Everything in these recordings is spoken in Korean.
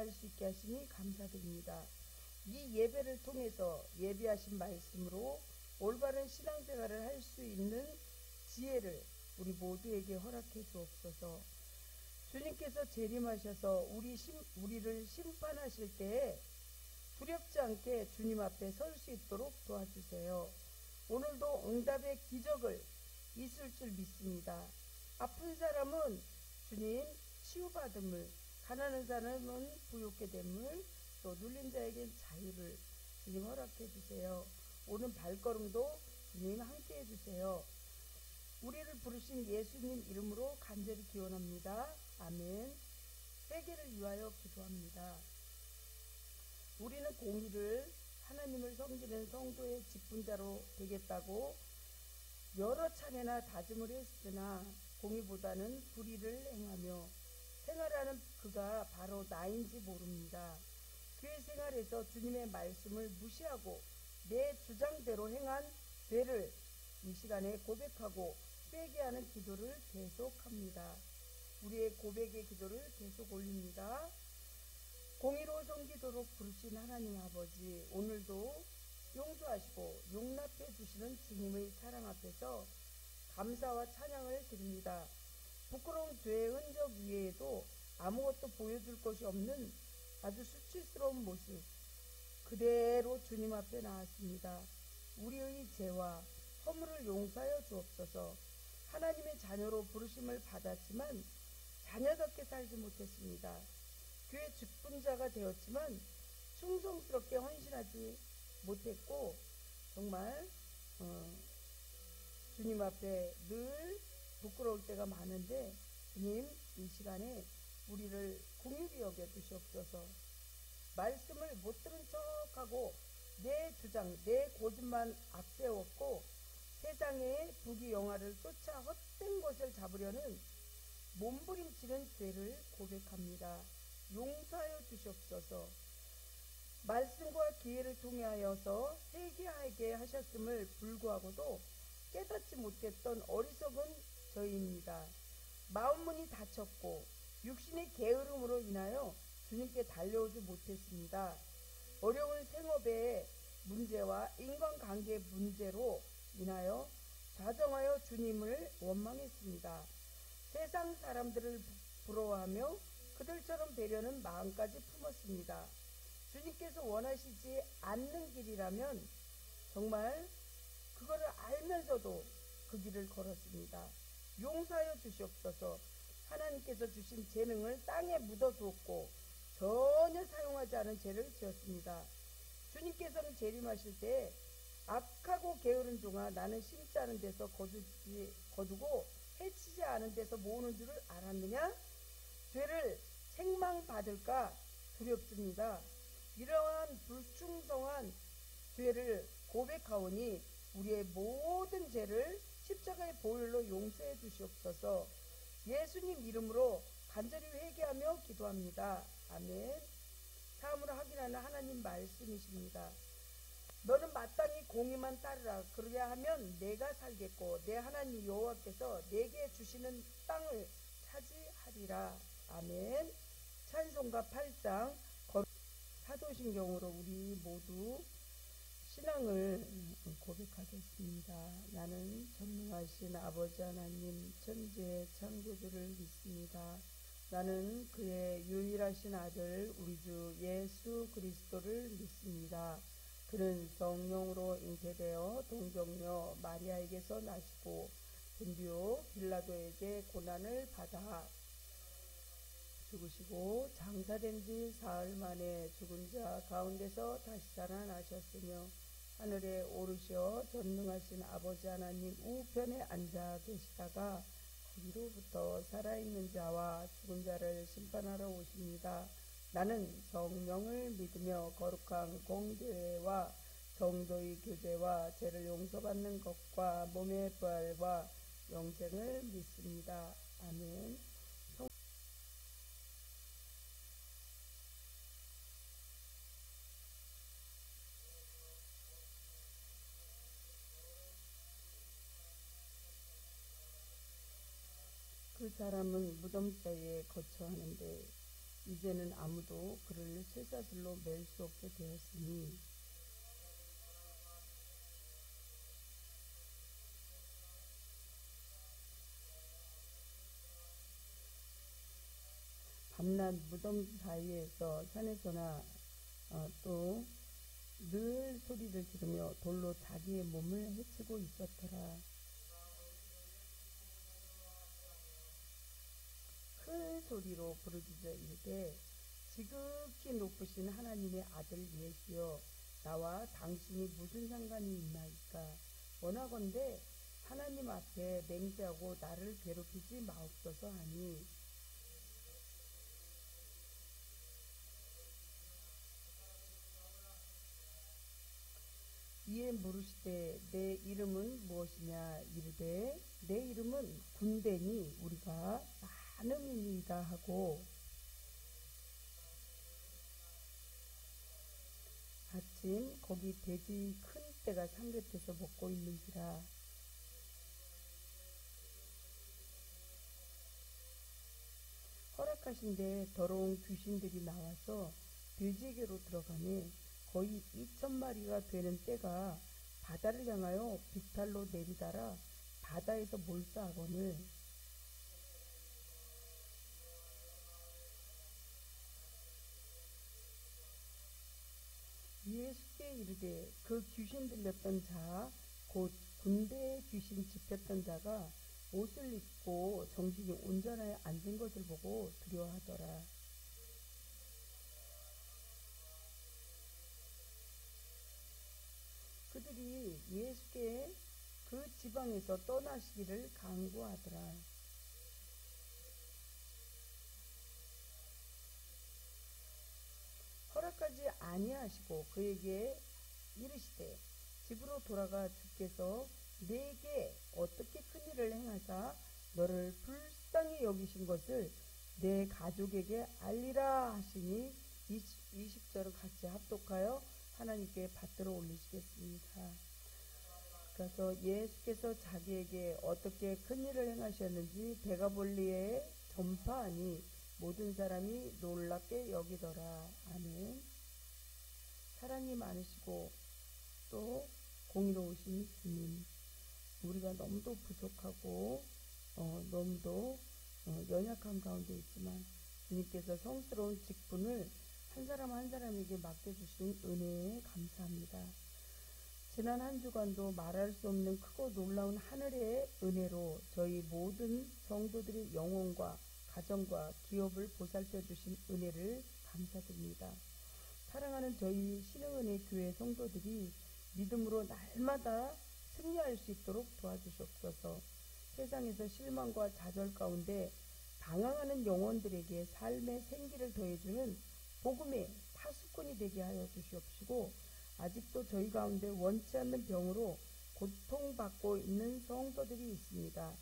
할 수 있게 하시니 감사드립니다. 이 예배를 통해서 예비하신 말씀으로 올바른 신앙생활을 할 수 있는 지혜를 우리 모두에게 허락해 주옵소서. 주님께서 재림하셔서 우리를 심판하실 때에 두렵지 않게 주님 앞에 설 수 있도록 도와주세요. 오늘도 응답의 기적을 있을 줄 믿습니다. 아픈 사람은 주님 치유받음을, 가난한 사람은 부욕게 됨을, 또 눌린 자에겐 자유를 주님 허락해 주세요. 오는 발걸음도 주님 함께 해주세요. 우리를 부르신 예수님 이름으로 간절히 기원합니다. 아멘. 회개를 위하여 기도합니다. 우리는 공의를, 하나님을 섬기는 성도의 직분자로 되겠다고 여러 차례나 다짐을 했으나 공의보다는 불의를 행하며 생활하는 그가 바로 나인지 모릅니다. 교회 생활에서 주님의 말씀을 무시하고 내 주장대로 행한 죄를 이 시간에 고백하고 회개하는 기도를 계속합니다. 우리의 고백의 기도를 계속 올립니다. 공의로 섬기도록 부르신 하나님 아버지, 오늘도 용서하시고 용납해 주시는 주님의 사랑 앞에서 감사와 찬양을 드립니다. 부끄러운 죄의 흔적 위에도 아무것도 보여줄 것이 없는 아주 수치스러운 모습 그대로 주님 앞에 나왔습니다. 우리의 죄와 허물을 용서하여 주옵소서. 하나님의 자녀로 부르심을 받았지만 자녀답게 살지 못했습니다. 교회 직분자가 되었지만 충성스럽게 헌신하지 못했고 정말 주님 앞에 늘 부끄러울 때가 많은데 주님 이 시간에 우리를 긍휼히 여겨 주시옵소서. 말씀을 못 들은 척하고 내 주장, 내 고집만 앞세웠고 세상의 부귀영화를 쫓아 헛된 것을 잡으려는 몸부림치는 죄를 고백합니다. 용서하여 주시옵소서. 말씀과 기회를 통하여서 회개하게 하셨음을 불구하고도 깨닫지 못했던 어리석은 저희입니다. 마음문이 닫혔고 육신의 게으름으로 인하여 주님께 달려오지 못했습니다. 어려운 생업의 문제와 인간관계 문제로 인하여 좌정하여 주님을 원망했습니다. 세상 사람들을 부러워하며 그들처럼 되려는 마음까지 품었습니다. 주님께서 원하시지 않는 길이라면 정말 그거를 알면서도 그 길을 걸었습니다. 용서하여 주시옵소서. 하나님께서 주신 재능을 땅에 묻어두었고 전혀 사용하지 않은 죄를 지었습니다. 주님께서는 재림하실 때 악하고 게으른 종아, 나는 심지 않은 데서 거두고 해치지 않은 데서 모으는 줄을 알았느냐? 죄를 책망받을까 두렵습니다. 이러한 불충성한 죄를 고백하오니 우리의 모든 죄를 십자가의 보혈로 용서해 주시옵소서. 예수님 이름으로 간절히 회개하며 기도합니다. 아멘. 다음으로 확인하는 하나님 말씀이십니다. 너는 마땅히 공의만 따르라. 그러야 하면 내가 살겠고 내 하나님 여호와께서 내게 주시는 땅을 차지하리라. 아멘. 찬송가 8장 사도신경으로 우리 모두 신앙을 고백하겠습니다. 나는 전능하신 아버지 하나님 천지의 창조주를 믿습니다. 나는 그의 유일하신 아들 우리 주 예수 그리스도를 믿습니다. 그는 성령으로 잉태되어 동정녀 마리아에게서 나시고 본디오 빌라도에게 고난을 받아 죽으시고 장사된 지 사흘 만에 죽은 자 가운데서 다시 살아나셨으며 하늘에 오르시어 전능하신 아버지 하나님 우편에 앉아 계시다가 거기로부터 살아있는 자와 죽은 자를 심판하러 오십니다. 나는 성령을 믿으며 거룩한 공교회와 성도의 교제와 죄를 용서받는 것과 몸의 부활과 영생을 믿습니다. 아멘. 그 사람은 무덤자에 거처하는데 이제는 아무도 그를 쇠사슬로 맬 수 없게 되었으니 밤낮 무덤 사이에서 산에서나 또 늘 소리를 지르며 돌로 자기의 몸을 해치고 있었더라. 큰 소리로 부르짖어 이르되 지극히 높으신 하나님의 아들 예수여, 나와 당신이 무슨 상관이 있나이까. 원하건대 하나님 앞에 맹세하고 나를 괴롭히지 마옵소서 하니, 이에 물으시되 내 이름은 무엇이냐. 이르되 내 이름은 군대니 우리가 많음이니이다 하고, 아침 거기 돼지 큰 떼가 삼겹에서 먹고 있는지라. 허락하신데 더러운 귀신들이 나와서 돼지에게로 들어가니 거의 2,000마리가 되는 떼가 바다를 향하여 빅탈로 내리다라 바다에서 몰사하거늘, 예수께 이르되 그 귀신 들렸던 자 곧 군대의 귀신 집혔던 자가 옷을 입고 정신이 온전하여 앉은 것을 보고 두려워하더라. 그들이 예수께 그 지방에서 떠나시기를 간구하더라. 허락하지 아니하시고 그에게 이르시되 집으로 돌아가 주께서 내게 어떻게 큰 일을 행하사 너를 불쌍히 여기신 것을 내 가족에게 알리라 하시니 20절을 같이 합독하여 하나님께 받들어 올리시겠습니다. 그래서 예수께서 자기에게 어떻게 큰 일을 행하셨는지 데가볼리에 전파하니 모든 사람이 놀랍게 여기더라. 아멘. 사랑이 많으시고 또 공의로우신 주님, 우리가 너무도 부족하고 너무도 연약한 가운데 있지만 주님께서 성스러운 직분을 한 사람 한 사람에게 맡겨주신 은혜에 감사합니다. 지난 한 주간도 말할 수 없는 크고 놀라운 하늘의 은혜로 저희 모든 성도들의 영혼과 가정과 기업을 보살펴 주신 은혜를 감사드립니다. 사랑하는 저희 신흥은혜 교회 성도들이 믿음으로 날마다 승리할 수 있도록 도와주시옵소서. 세상에서 실망과 좌절 가운데 방황하는 영혼들에게 삶의 생기를 더해주는 복음의 파수꾼이 되게 하여 주시옵시고, 아직도 저희 가운데 원치 않는 병으로 고통받고 있는 성도들이 있습니다.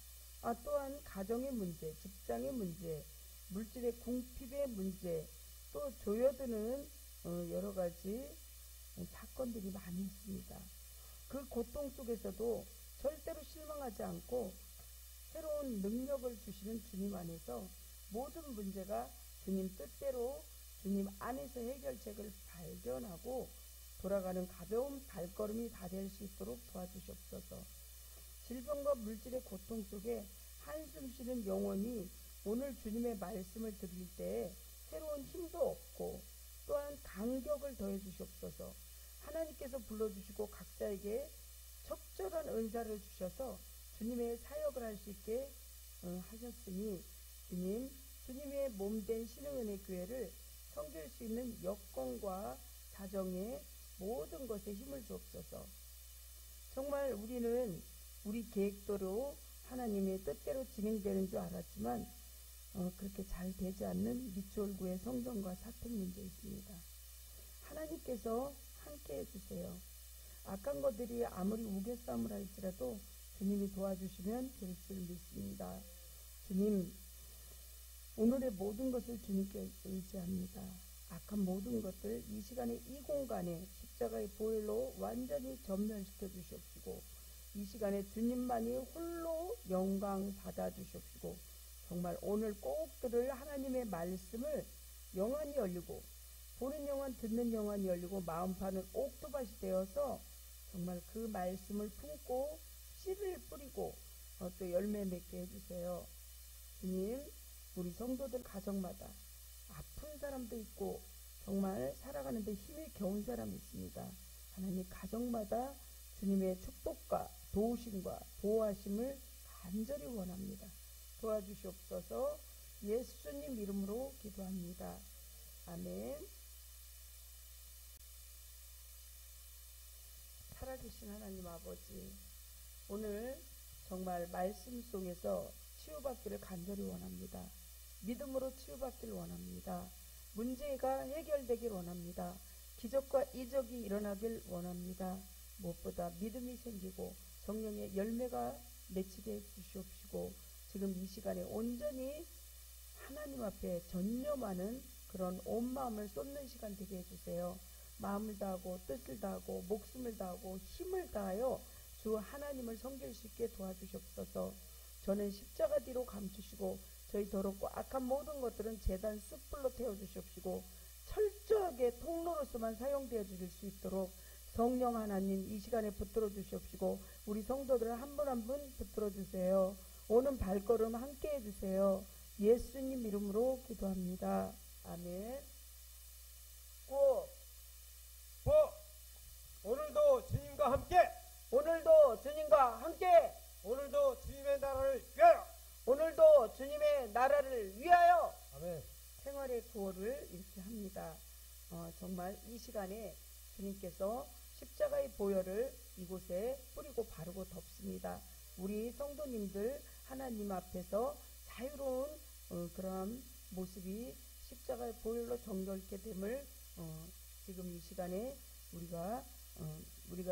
또한 가정의 문제, 직장의 문제, 물질의 궁핍의 문제, 또 조여드는 여러 가지 사건들이 많이 있습니다. 그 고통 속에서도 절대로 실망하지 않고 새로운 능력을 주시는 주님 안에서 모든 문제가 주님 뜻대로 주님 안에서 해결책을 발견하고 돌아가는 가벼운 발걸음이 다 될 수 있도록 도와주시옵소서. 질병과 물질의 고통 속에 한숨 쉬는 영혼이 오늘 주님의 말씀을 들을 때 새로운 힘도 얻고 또한 감격을 더해 주시옵소서. 하나님께서 불러주시고 각자에게 적절한 은사를 주셔서 주님의 사역을 할 수 있게 하셨으니 주님의 몸된 신흥은혜 교회를 섬길 수 있는 여건과 사정에 모든 것에 힘을 주옵소서. 정말 우리는 우리 계획대로 하나님의 뜻대로 진행되는 줄 알았지만 그렇게 잘 되지 않는 미추홀구의 성전과 사택 문제 있습니다. 하나님께서 함께 해주세요. 악한 것들이 아무리 우겨싸움을 할지라도 주님이 도와주시면 될 줄 믿습니다. 주님, 오늘의 모든 것을 주님께 의지합니다. 악한 모든 것들 이 시간에 이 공간에 십자가의 보혈로 완전히 전멸시켜 주시옵시고, 이 시간에 주님만이 홀로 영광 받아 주시옵시고, 정말 오늘 꼭 들을 하나님의 말씀을 영안이 열리고 보는 영안 듣는 영안이 열리고 마음파는 옥토밭이 되어서 정말 그 말씀을 품고 씨를 뿌리고 또 열매 맺게 해주세요. 주님, 우리 성도들 가정마다 아픈 사람도 있고 정말 살아가는데 힘이 겨운 사람이 있습니다. 하나님 가정마다 주님의 축복과 도우심과 보호하심을 간절히 원합니다. 도와주시옵소서. 예수님 이름으로 기도합니다. 아멘. 살아계신 하나님 아버지, 오늘 정말 말씀 속에서 치유받기를 간절히 원합니다. 믿음으로 치유받기를 원합니다. 문제가 해결되길 원합니다. 기적과 이적이 일어나길 원합니다. 무엇보다 믿음이 생기고 성령의 열매가 맺히게 해주시옵시고 지금 이 시간에 온전히 하나님 앞에 전념하는 그런 온 마음을 쏟는 시간 되게 해주세요. 마음을 다하고 뜻을 다하고 목숨을 다하고 힘을 다하여 주 하나님을 섬길 수 있게 도와주시옵소서. 저는 십자가 뒤로 감추시고 저희 더럽고 악한 모든 것들은 제단 숯불로 태워주시옵시고 철저하게 통로로서만 사용되어 주실 수 있도록 성령 하나님 이 시간에 붙들어 주시옵시고 우리 성도들을 한 분 한 분 붙들어 주세요. 오는 발걸음 함께 해주세요. 예수님 이름으로 기도합니다. 아멘. 오늘도 주님과 함께, 오늘도 주님과 함께, 오늘도 주님의 나라를 위하여, 오늘도 주님의 나라를 위하여. 아멘. 생활의 구호를 이렇게 합니다. 정말 이 시간에 주님께서 십자가의 보혈을 이곳에 뿌리고 바르고 덮습니다. 우리 성도님들 하나님 앞에서 자유로운 그런 모습이 십자가의 보혈로 정결케 됨을 지금 이 시간에 우리가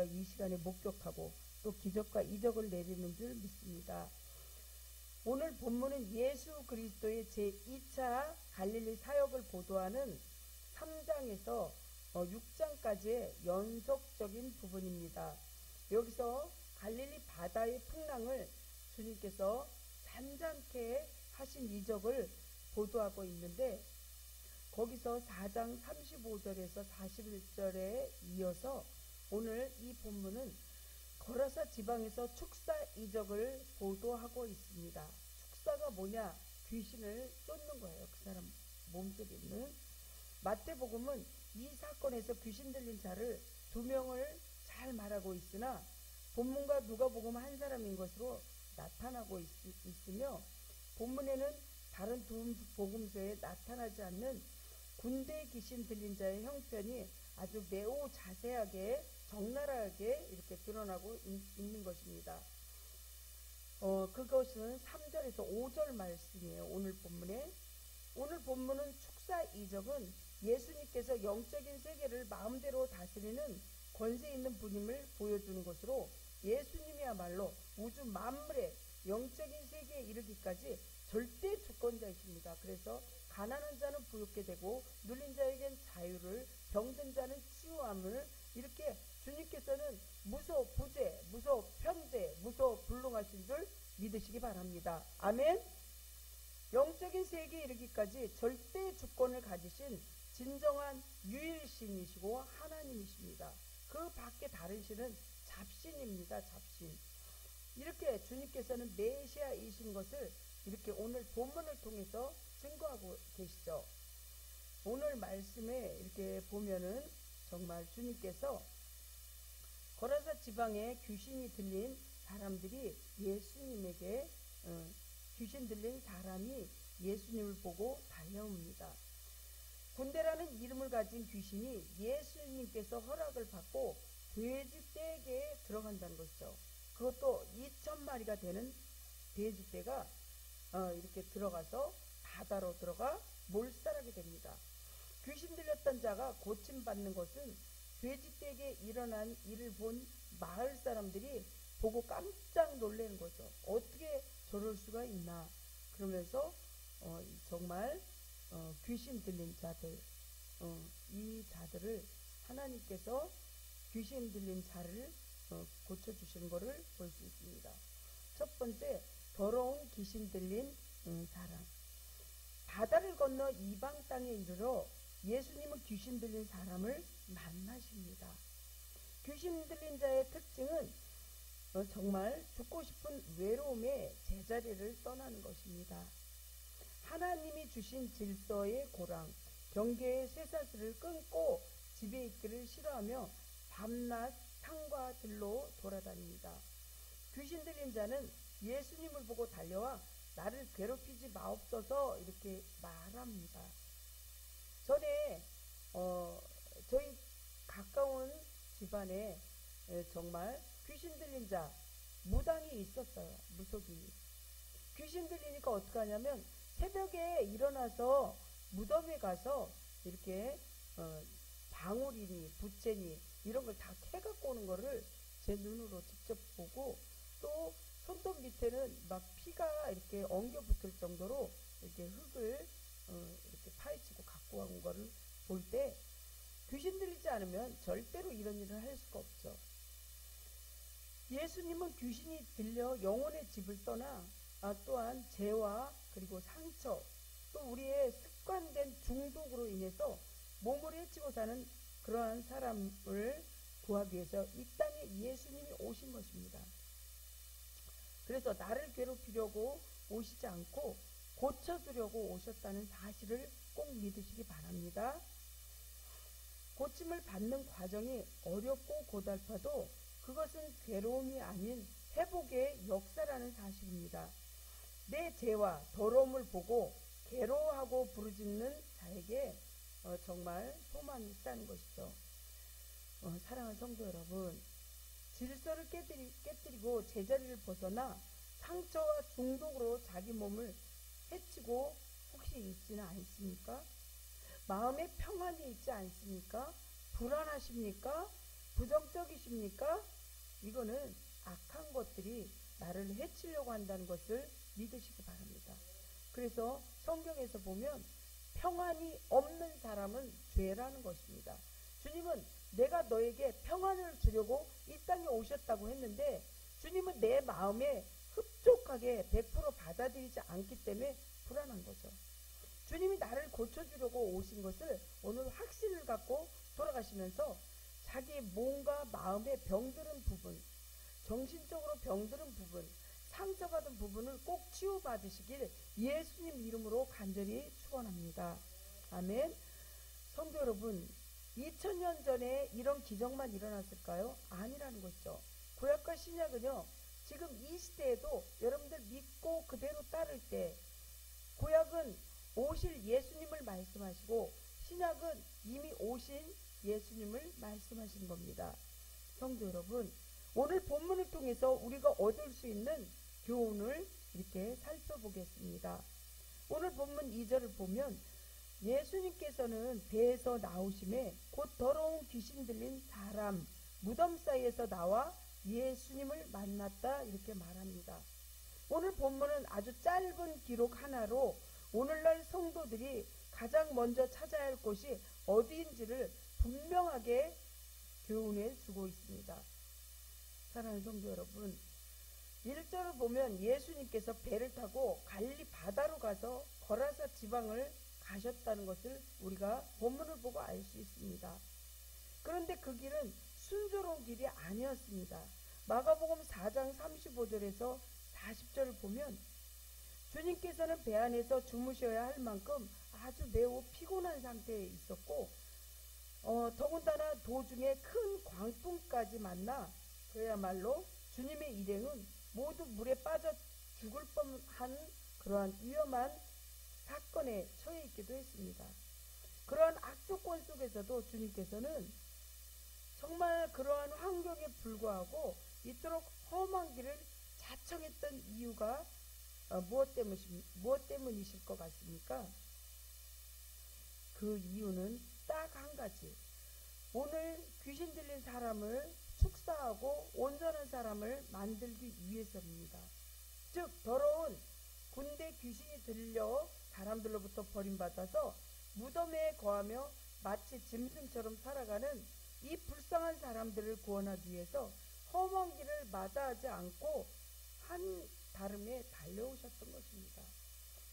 이 시간에 목격하고 또 기적과 이적을 내리는 줄 믿습니다. 오늘 본문은 예수 그리스도의 제2차 갈릴리 사역을 보도하는 3장에서 6장까지의 연속적인 부분입니다. 여기서 갈릴리 바다의 풍랑을 주님께서 잔잔케 하신 이적을 보도하고 있는데 거기서 4장 35절에서 41절에 이어서 오늘 이 본문은 거라사 지방에서 축사 이적을 보도하고 있습니다. 축사가 뭐냐? 귀신을 쫓는 거예요. 그 사람 몸속에 있는. 마태복음은 이 사건에서 귀신 들린 자를 2명을 잘 말하고 있으나 본문과 누가복음 한 사람인 것으로 나타나고 있으며 본문에는 다른 두 복음서에 나타나지 않는 군대 귀신 들린 자의 형편이 아주 매우 자세하게 적나라하게 이렇게 드러나고 있는 것입니다. 그것은 3절에서 5절 말씀이에요. 오늘 본문에. 오늘 본문은 축사 이적은 예수님께서 영적인 세계를 마음대로 다스리는 권세 있는 분임을 보여주는 것으로 예수님이야말로 우주 만물의 영적인 세계에 이르기까지 절대 주권자이십니다. 그래서 가난한 자는 부유케 되고 눌린 자에겐 자유를, 병든 자는 치유함을 이렇게 주님께서는 무소 부재, 무소 편재, 무소 불능하신 줄 믿으시기 바랍니다. 아멘. 영적인 세계에 이르기까지 절대 주권을 가지신 진정한 유일신이시고 하나님이십니다. 그 밖에 다른 신은 잡신입니다. 잡신. 이렇게 주님께서는 메시아이신 것을 이렇게 오늘 본문을 통해서 증거하고 계시죠. 오늘 말씀에 이렇게 보면은 정말 주님께서 거라사 지방에 귀신이 들린 사람들이 예수님에게 귀신 들린 사람이 예수님을 보고 달려옵니다. 군대라는 이름을 가진 귀신이 예수님께서 허락을 받고 돼지떼에게 들어간다는 것이죠. 그것도 2,000마리가 되는 돼지떼가 이렇게 들어가서 바다로 들어가 몰살하게 됩니다. 귀신 들렸던 자가 고침받는 것은 돼지떼에게 일어난 일을 본 마을 사람들이 보고 깜짝 놀라는 거죠. 어떻게 저럴 수가 있나. 그러면서 정말 귀신 들린 자들, 이 자들을 하나님께서 귀신 들린 자를 고쳐주시는 것을 볼 수 있습니다. 첫 번째, 더러운 귀신 들린 사람. 바다를 건너 이방 땅에 이르러 예수님은 귀신 들린 사람을 만나십니다. 귀신 들린 자의 특징은 정말 죽고 싶은 외로움에 제자리를 떠나는 것입니다. 하나님이 주신 질서의 고랑, 경계의 쇠사슬을 끊고 집에 있기를 싫어하며 밤낮 산과 들로 돌아다닙니다. 귀신 들린 자는 예수님을 보고 달려와 나를 괴롭히지 마옵소서 이렇게 말합니다. 전에 저희 가까운 집안에 정말 귀신 들린 자 무당이 있었어요. 무속이. 귀신 들리니까 어떻게 하냐면 새벽에 일어나서 무덤에 가서 이렇게 방울이니 부채니 이런 걸 다 캐갖고 오는 거를 제 눈으로 직접 보고, 또 손톱 밑에는 막 피가 이렇게 엉겨 붙을 정도로 이렇게 흙을 이렇게 파헤치고 갖고 온 거를 볼 때 귀신 들리지 않으면 절대로 이런 일을 할 수가 없죠. 예수님은 귀신이 들려 영혼의 집을 떠나 또한 재와 그리고 상처, 또 우리의 습관된 중독으로 인해서 몸을 해치고 사는 그러한 사람을 구하기 위해서 이 땅에 예수님이 오신 것입니다. 그래서 나를 괴롭히려고 오시지 않고 고쳐주려고 오셨다는 사실을 꼭 믿으시기 바랍니다. 고침을 받는 과정이 어렵고 고달파도 그것은 괴로움이 아닌 회복의 역사라는 사실입니다. 내 죄와 더러움을 보고 괴로워하고 부르짖는 자에게 정말 소망이 있다는 것이죠. 사랑하는 성도 여러분, 질서를 깨뜨리고 제자리를 벗어나 상처와 중독으로 자기 몸을 해치고 혹시 있지는 않습니까? 마음에 평안이 있지 않습니까? 불안하십니까? 부정적이십니까? 이거는 악한 것들이 나를 해치려고 한다는 것을 믿으시기 바랍니다. 그래서 성경에서 보면 평안이 없는 사람은 죄라는 것입니다. 주님은 내가 너에게 평안을 주려고 이 땅에 오셨다고 했는데 주님은 내 마음에 흡족하게 100% 받아들이지 않기 때문에 불안한 거죠. 주님이 나를 고쳐주려고 오신 것을 오늘 확신을 갖고 돌아가시면서 자기 몸과 마음에 병들은 부분, 정신적으로 병들은 부분, 상처받은 부분을 꼭 치유받으시길 예수님 이름으로 간절히 축원합니다. 아멘. 성도 여러분, 2000년 전에 이런 기적만 일어났을까요? 아니라는 것이죠. 구약과 신약은요, 지금 이 시대에도 여러분들 믿고 그대로 따를 때 구약은 오실 예수님을 말씀하시고 신약은 이미 오신 예수님을 말씀하신 겁니다. 성도 여러분, 오늘 본문을 통해서 우리가 얻을 수 있는 교훈을 이렇게 살펴보겠습니다. 오늘 본문 2절을 보면 예수님께서는 배에서 나오심에 곧 더러운 귀신 들린 사람 무덤 사이에서 나와 예수님을 만났다 이렇게 말합니다. 오늘 본문은 아주 짧은 기록 하나로 오늘날 성도들이 가장 먼저 찾아야 할 곳이 어디인지를 분명하게 교훈해 주고 있습니다. 사랑하는 성도 여러분, 1절을 보면 예수님께서 배를 타고 갈릴리 바다로 가서 거라사 지방을 가셨다는 것을 우리가 본문을 보고 알 수 있습니다. 그런데 그 길은 순조로운 길이 아니었습니다. 마가복음 4장 35절에서 40절을 보면 주님께서는 배 안에서 주무셔야 할 만큼 아주 매우 피곤한 상태에 있었고 더군다나 도중에 큰 광풍까지 만나 그야말로 주님의 일행은 모두 물에 빠져 죽을 뻔한 그러한 위험한 사건에 처해 있기도 했습니다. 그러한 악조건 속에서도 주님께서는 정말 그러한 환경에 불구하고 이토록 험한 길을 자청했던 이유가 무엇 때문이실 것 같습니까? 그 이유는 딱 한 가지. 오늘 귀신 들린 사람을 축사하고 온전한 사람을 만들기 위해서입니다. 즉 더러운 군대 귀신이 들려 사람들로부터 버림받아서 무덤에 거하며 마치 짐승처럼 살아가는 이 불쌍한 사람들을 구원하기 위해서 험한 길을 마다하지 않고 한 다름에 달려오셨던 것입니다.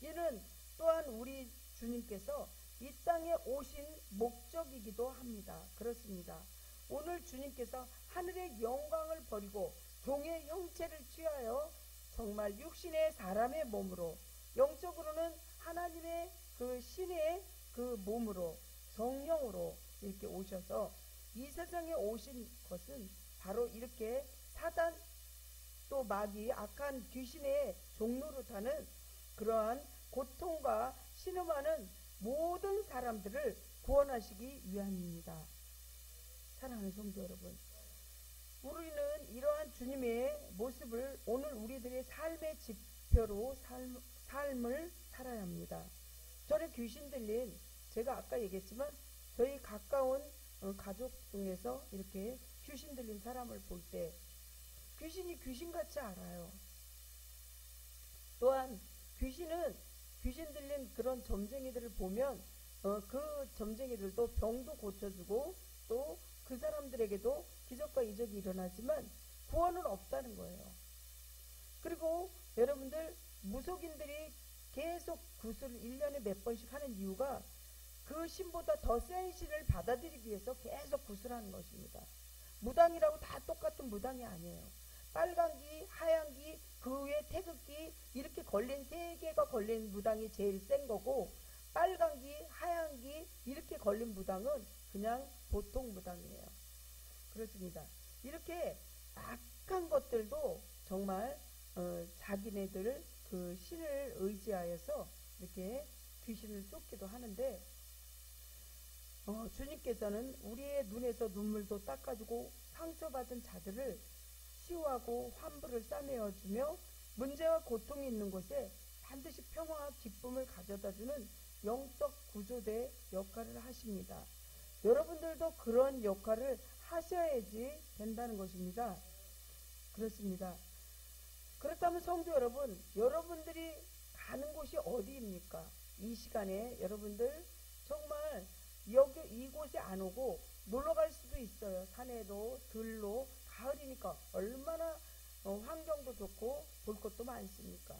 이는 또한 우리 주님께서 이 땅에 오신 목적이기도 합니다. 그렇습니다. 오늘 주님께서 하늘의 영광을 버리고 종의 형체를 취하여 정말 육신의 사람의 몸으로, 영적으로는 하나님의 그 신의 그 몸으로, 성령으로 이렇게 오셔서 이 세상에 오신 것은 바로 이렇게 사단 또 마귀 악한 귀신의 종노릇하는 그러한 고통과 신음하는 모든 사람들을 구원하시기 위함입니다. 사랑하는 성도 여러분, 우리는 이러한 주님의 모습을 오늘 우리들의 삶의 지표로 삶을 살아야 합니다. 저는 귀신 들린, 제가 아까 얘기했지만 저희 가까운 가족 중에서 이렇게 귀신 들린 사람을 볼 때 귀신이 귀신같이 알아요. 또한 귀신은 귀신 들린 그런 점쟁이들을 보면 그 점쟁이들도 병도 고쳐주고 또 그 사람들에게도 기적과 이적이 일어나지만 구원은 없다는 거예요. 그리고 여러분들, 무속인들이 계속 구슬을 1년에 몇 번씩 하는 이유가 그 신보다 더 센 신을 받아들이기 위해서 계속 구슬하는 것입니다. 무당이라고 다 똑같은 무당이 아니에요. 빨간기, 하얀기, 그 위에 태극기 이렇게 걸린 3개가 걸린 무당이 제일 센 거고, 빨간기, 하얀기 이렇게 걸린 무당은 그냥 보통 무당이에요. 그렇습니다. 이렇게 악한 것들도 정말 자기네들 그 신을 의지하여서 이렇게 귀신을 쫓기도 하는데, 주님께서는 우리의 눈에서 눈물도 닦아주고 상처받은 자들을 치유하고 환부를 싸매어주며 문제와 고통이 있는 곳에 반드시 평화와 기쁨을 가져다주는 영적 구조대 역할을 하십니다. 여러분들도 그런 역할을 하셔야지 된다는 것입니다. 그렇습니다. 그렇다면 성도 여러분, 여러분들이 가는 곳이 어디입니까? 이 시간에 여러분들 정말 이곳에 안 오고 놀러 갈 수도 있어요. 산에도 들로, 가을이니까 얼마나 환경도 좋고 볼 것도 많습니까?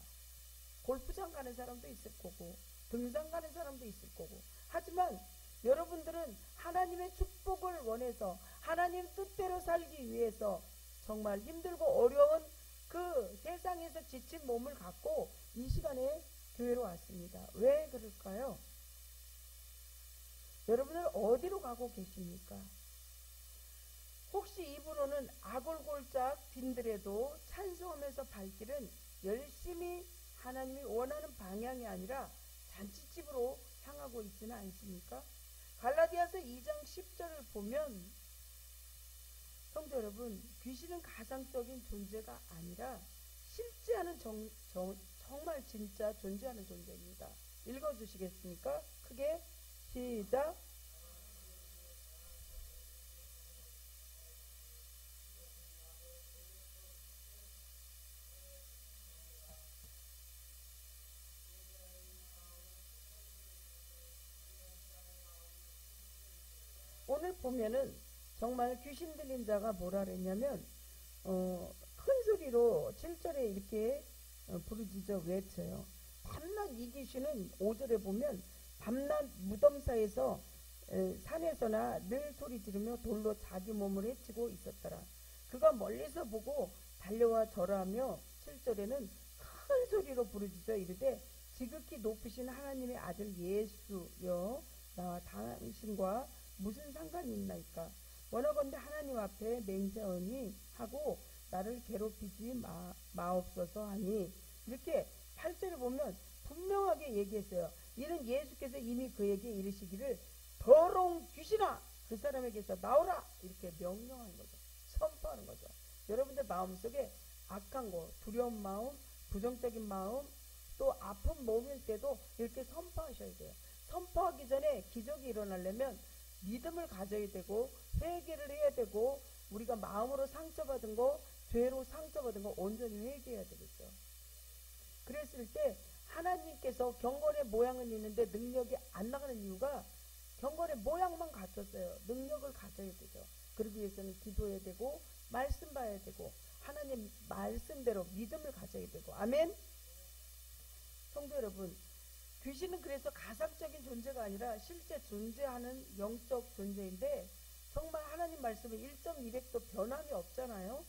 골프장 가는 사람도 있을 거고 등산 가는 사람도 있을 거고. 하지만 여러분들은 하나님의 축복을 원해서 하나님 뜻대로 살기 위해서 정말 힘들고 어려운 그 세상에서 지친 몸을 갖고 이 시간에 교회로 왔습니다. 왜 그럴까요? 여러분들 어디로 가고 계십니까? 혹시 입으로는 아골골짝 빈들에도 찬송하면서 발길은 열심히 하나님이 원하는 방향이 아니라 잔치집으로 향하고 있지는 않습니까? 갈라디아서 2장 10절을 보면, 성도 여러분, 귀신은 가상적인 존재가 아니라 실제하는 정말 진짜 존재하는 존재입니다. 읽어주시겠습니까? 크게 시작. 오늘 보면은 정말 귀신 들린 자가 뭐라 그랬냐면 큰 소리로 7절에 이렇게 부르짖어 외쳐요. 밤낮 이 귀신은 5절에 보면 밤낮 무덤 사이에서 산에서나 늘 소리 지르며 돌로 자기 몸을 해치고 있었더라. 그가 멀리서 보고 달려와 절하며 7절에는 큰 소리로 부르짖어 이르되 지극히 높으신 하나님의 아들 예수여, 나와 당신과 무슨 상관이 있나이까? 원하건대 하나님 앞에 맹세하니 하고 나를 괴롭히지 마옵소서 하니. 이렇게 8절에 보면 분명하게 얘기했어요. 이는 예수께서 이미 그에게 이르시기를 더러운 귀신아 그 사람에게서 나오라, 이렇게 명령하는 거죠. 선포하는 거죠. 여러분들 마음속에 악한 거, 두려운 마음, 부정적인 마음, 또 아픈 몸일 때도 이렇게 선포하셔야 돼요. 선포하기 전에 기적이 일어나려면 믿음을 가져야 되고 회개를 해야 되고, 우리가 마음으로 상처받은 거, 죄로 상처받은 거 온전히 회개해야 되겠죠. 그랬을 때 하나님께서 경건의 모양은 있는데 능력이 안 나가는 이유가 경건의 모양만 갖췄어요. 능력을 가져야 되죠. 그러기 위해서는 기도해야 되고 말씀 봐야 되고 하나님 말씀대로 믿음을 가져야 되고. 아멘. 성도 여러분, 귀신은 그래서 가상적인 존재가 아니라 실제 존재하는 영적 존재인데 정말 하나님 말씀에 1.200도 변함이 없잖아요.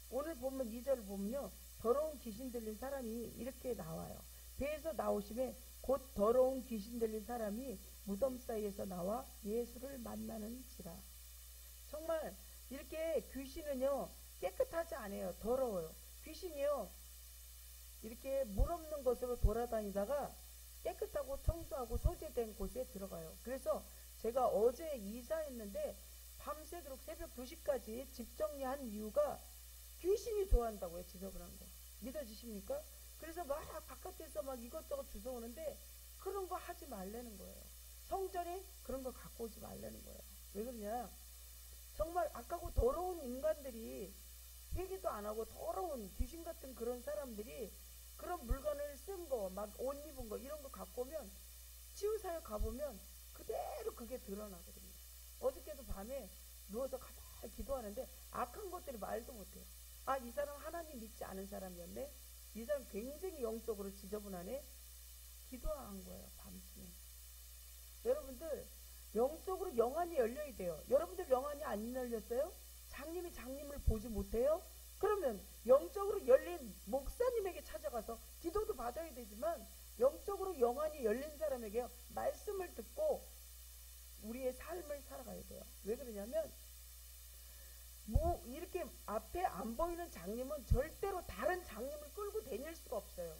오늘 보면 2절 보면요. 더러운 귀신 들린 사람이 이렇게 나와요. 배에서 나오심에 곧 더러운 귀신 들린 사람이 무덤 사이에서 나와 예수를 만나는지라. 정말 이렇게 귀신은요 깨끗하지 않아요. 더러워요. 귀신이요 이렇게 물 없는 곳으로 돌아다니다가 깨끗하고 청소하고 소재된 곳에 들어가요. 그래서 제가 어제 이사했는데 밤새도록 새벽 2시까지 집 정리한 이유가 귀신이 좋아한다고요. 지저분한 거. 믿어지십니까? 그래서 막 바깥에서 막 이것저것 주워오는데 그런 거 하지 말라는 거예요. 성전에 그런 거 갖고 오지 말라는 거예요. 왜 그러냐? 정말 악하고 더러운 인간들이 회개도 안 하고 더러운 귀신 같은 그런 사람들이 그런 물건을 쓴 거, 막 옷 입은 거 이런 거 갖고 오면 치유사역 가보면 그대로 그게 드러나거든요. 어저께도 밤에 누워서 가만히 기도하는데 악한 것들이 말도 못해요. 아, 이 사람 하나님 믿지 않은 사람이었네. 이 사람 굉장히 영적으로 지저분하네. 기도한 거예요. 밤중에. 여러분들 영적으로 영안이 열려야 돼요. 여러분들 영안이 안 열렸어요? 장님이 장님을 보지 못해요? 그러면 영적으로 열린 목사님에게 찾아가서 기도도 받아야 되지만 영적으로 영안이 열린 사람에게 말씀을 듣고 우리의 삶을 살아가야 돼요. 왜 그러냐면 뭐 이렇게 앞에 안 보이는 장님은 절대로 다른 장님을 끌고 다닐 수가 없어요.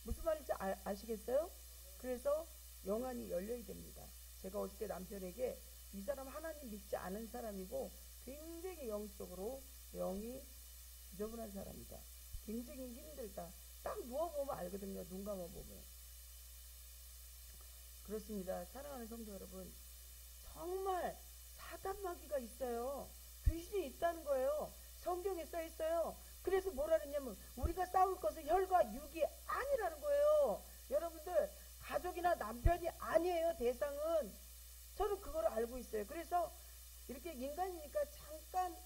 무슨 말인지 아시겠어요? 그래서 영안이 열려야 됩니다. 제가 어저께 남편에게 이 사람 하나님 믿지 않은 사람이고 굉장히 영적으로 영이 지저분한 사람이다. 굉장히 힘들다. 딱 누워보면 알거든요. 눈 감아보면. 그렇습니다. 사랑하는 성도 여러분, 정말 사단마귀가 있어요. 귀신이 있다는 거예요. 성경에 써 있어요. 그래서 뭐라 그랬냐면 우리가 싸울 것은 혈과 육이 아니라는 거예요. 여러분들 가족이나 남편이 아니에요. 대상은. 저는 그걸 알고 있어요. 그래서 이렇게 인간이니까 잠깐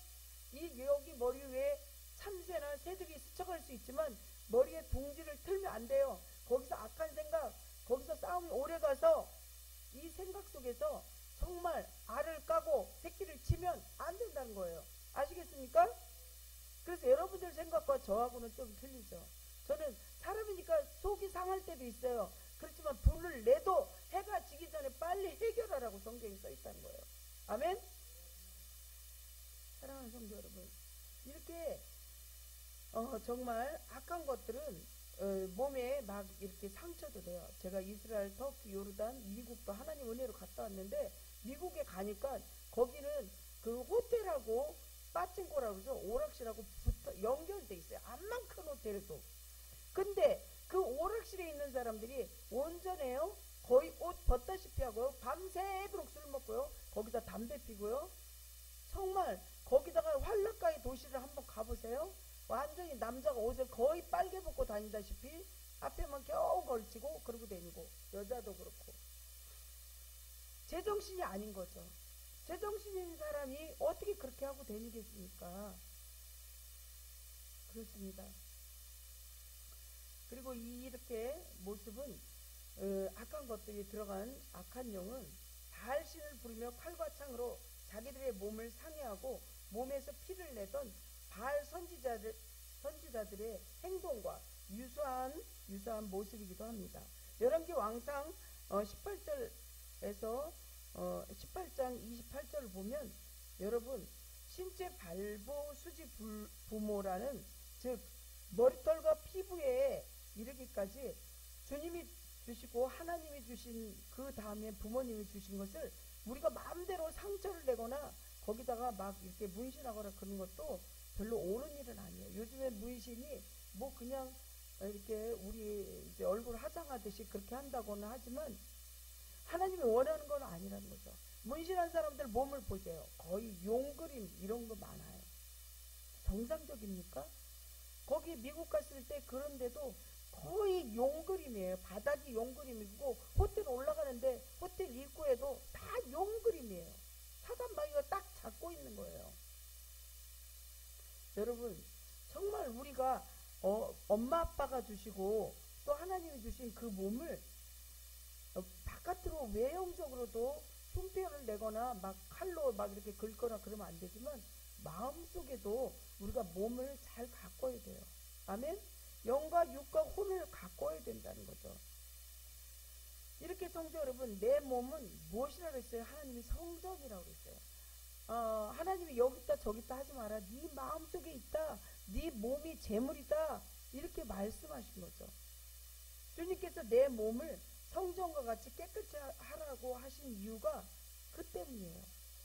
여기 머리 위에 참새나 새들이 스쳐갈 수 있지만 머리에 둥지를 틀면 안 돼요. 거기서 악한 생각, 거기서 싸움이 오래 가서 이 생각 속에서 정말 알을 까고 새끼를 치면 안 된다는 거예요. 아시겠습니까? 그래서 여러분들 생각과 저하고는 좀 틀리죠. 저는 사람이니까 속이 상할 때도 있어요. 그렇지만 불을 내도 해가 지기 전에 빨리 해결하라고 성경에 써 있다는 거예요. 아멘? 사랑하는 성도 여러분, 이렇게 정말 악한 것들은 몸에 막 이렇게 상처도 돼요. 제가 이스라엘, 터키, 요르단, 미국도 하나님 은혜로 갔다 왔는데 미국에 가니까 거기는 그 호텔하고 빠찡코라고 해서 오락실하고 연결돼 있어요. 암만 큰 호텔도. 근데 그 오락실에 있는 사람들이 온전해요. 거의 옷 벗다시피 하고요. 밤새도록 술 먹고요. 거기다 담배 피고요. 정말 거기다가 활락가의 도시를 한번 가보세요. 완전히 남자가 옷을 거의 빨개 벗고 다니다시피 앞에만 겨우 걸치고 그러고 다니고 여자도 그렇고 제정신이 아닌 거죠. 제정신인 사람이 어떻게 그렇게 하고 다니겠습니까? 그렇습니다. 그리고 이렇게 모습은 악한 것들이 들어간 악한 영은 바알신을 부르며 칼과 창으로 자기들의 몸을 상해하고 몸에서 피를 내던 바알 선지자들의 행동과 유사한 모습이기도 합니다. 열왕기 왕상 18절에서 18장 28절을 보면 여러분 신체 발부 수지 부모라는 즉 머리털과 피부에 이르기까지 주님이 주시고 하나님이 주신 그 다음에 부모님이 주신 것을 우리가 마음대로 상처를 내거나 거기다가 막 이렇게 문신하거나 그런 것도 별로 옳은 일은 아니에요. 요즘에 문신이 뭐 그냥 이렇게 우리 이제 얼굴 화장하듯이 그렇게 한다고는 하지만 하나님이 원하는 건 아니라는 거죠. 문신한 사람들 몸을 보세요. 거의 용 그림 이런 거 많아요. 정상적입니까? 거기 미국 갔을 때 그런데도 거의 용 그림이에요. 바닥이 용 그림이고 호텔 올라가는데 호텔 입구에도 다 용 그림이에요. 사단마귀가 딱 잡고 있는 거예요. 여러분 정말 우리가 엄마 아빠가 주시고 또 하나님이 주신 그 몸을 바깥으로 외형적으로도 흉표를 내거나 막 칼로 막 이렇게 긁거나 그러면 안 되지만 마음속에도 우리가 몸을 잘 가꿔야 돼요. 아멘. 영과 육과 혼을 가꿔야 된다는 거죠. 이렇게 성도 여러분, 내 몸은 무엇이라고 그랬어요? 하나님이 성전이라고 그랬어요. 하나님이 여기 있다 저기 있다 하지 마라. 네 마음속에 있다. 네 몸이 재물이다. 이렇게 말씀하신 거죠. 주님께서 내 몸을 성전과 같이 깨끗이 하라고 하신 이유가 그 때문이에요.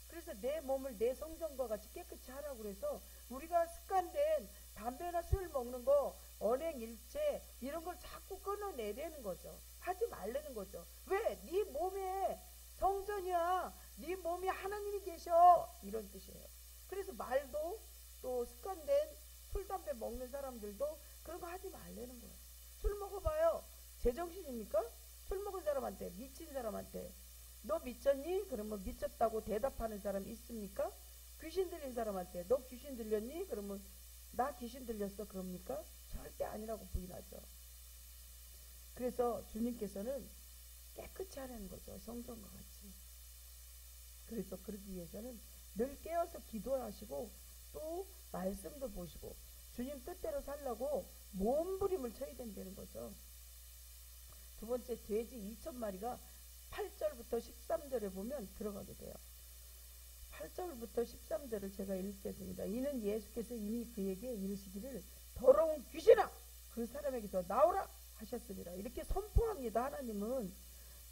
그래서 내 몸을 내 성전과 같이 깨끗이 하라고 그래서 우리가 습관된 담배나 술 먹는 거, 언행, 일체 이런 걸 자꾸 끊어내려는 거죠. 하지 말라는 거죠. 왜? 네 몸에 성전이야. 네 몸에 하나님이 계셔. 이런 뜻이에요. 그래서 말도 또 습관된 술, 담배 먹는 사람들도 그런 거 하지 말라는 거예요. 술 먹어봐요. 제정신입니까? 술 먹은 사람한테, 미친 사람한테 너 미쳤니? 그러면 미쳤다고 대답하는 사람 있습니까? 귀신 들린 사람한테 너 귀신 들렸니? 그러면 나 귀신 들렸어. 그럽니까? 절대 아니라고 부인하죠. 그래서 주님께서는 깨끗이 하라는 거죠. 성전과 같이. 그래서 그러기 위해서는 늘 깨어서 기도하시고 또 말씀도 보시고 주님 뜻대로 살라고 몸부림을 쳐야 된다는 거죠. 두 번째, 돼지 2,000마리가 8절부터 13절에 보면 들어가게 돼요. 8절부터 13절을 제가 읽겠습니다. 이는 예수께서 이미 그에게 이르시기를 더러운 귀신아 그 사람에게서 나오라 하셨으리라. 이렇게 선포합니다. 하나님은.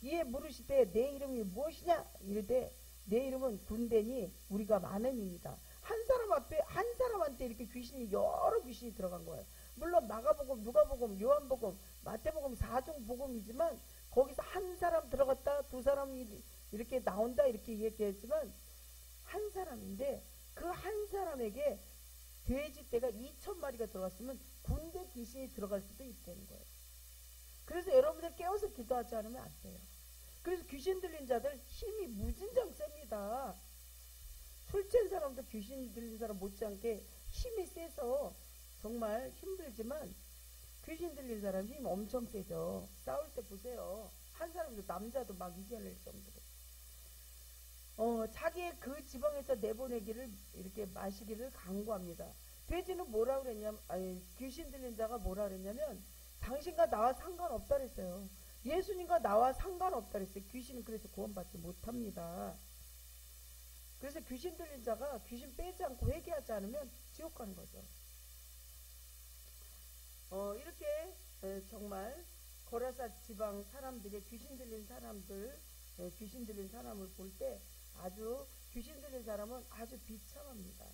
이에 물으시되 내 이름이 무엇이냐? 이르되 내 이름은 군대니 우리가 많음입니다. 한 사람 앞에 한 사람한테 이렇게 귀신이 여러 귀신이 들어간 거예요. 물론 마가복음, 누가복음, 요한복음, 마태복음 4종 복음이지만 거기서 한 사람 들어갔다 두 사람이 이렇게 나온다 이렇게 얘기했지만 한 사람인데 그 한 사람에게 돼지떼가 2,000마리가 들어갔으면 군대 귀신이 들어갈 수도 있다는 거예요. 그래서 여러분들 깨워서 기도하지 않으면 안 돼요. 그래서 귀신 들린 자들 힘이 무진장 셉니다. 술 취한 사람도 귀신 들린 사람 못지않게 힘이 세서 정말 힘들지만 귀신 들린 사람 힘 엄청 세죠. 싸울 때 보세요. 한 사람도 남자도 막 이겨낼 정도로. 자기의 그 지방에서 내보내기를 이렇게 마시기를 강구합니다. 돼지는 뭐라 그랬냐면, 귀신 들린 자가 뭐라 그랬냐면, 당신과 나와 상관없다 그랬어요. 예수님과 나와 상관없다 그랬어요. 귀신은 그래서 구원받지 못합니다. 그래서 귀신 들린 자가 귀신 빼지 않고 회개하지 않으면 지옥 가는 거죠. 이렇게 정말 고라사 지방 사람들의 귀신 들린 사람들, 귀신 들린 사람을 볼 때 아주 귀신 들린 사람은 아주 비참합니다.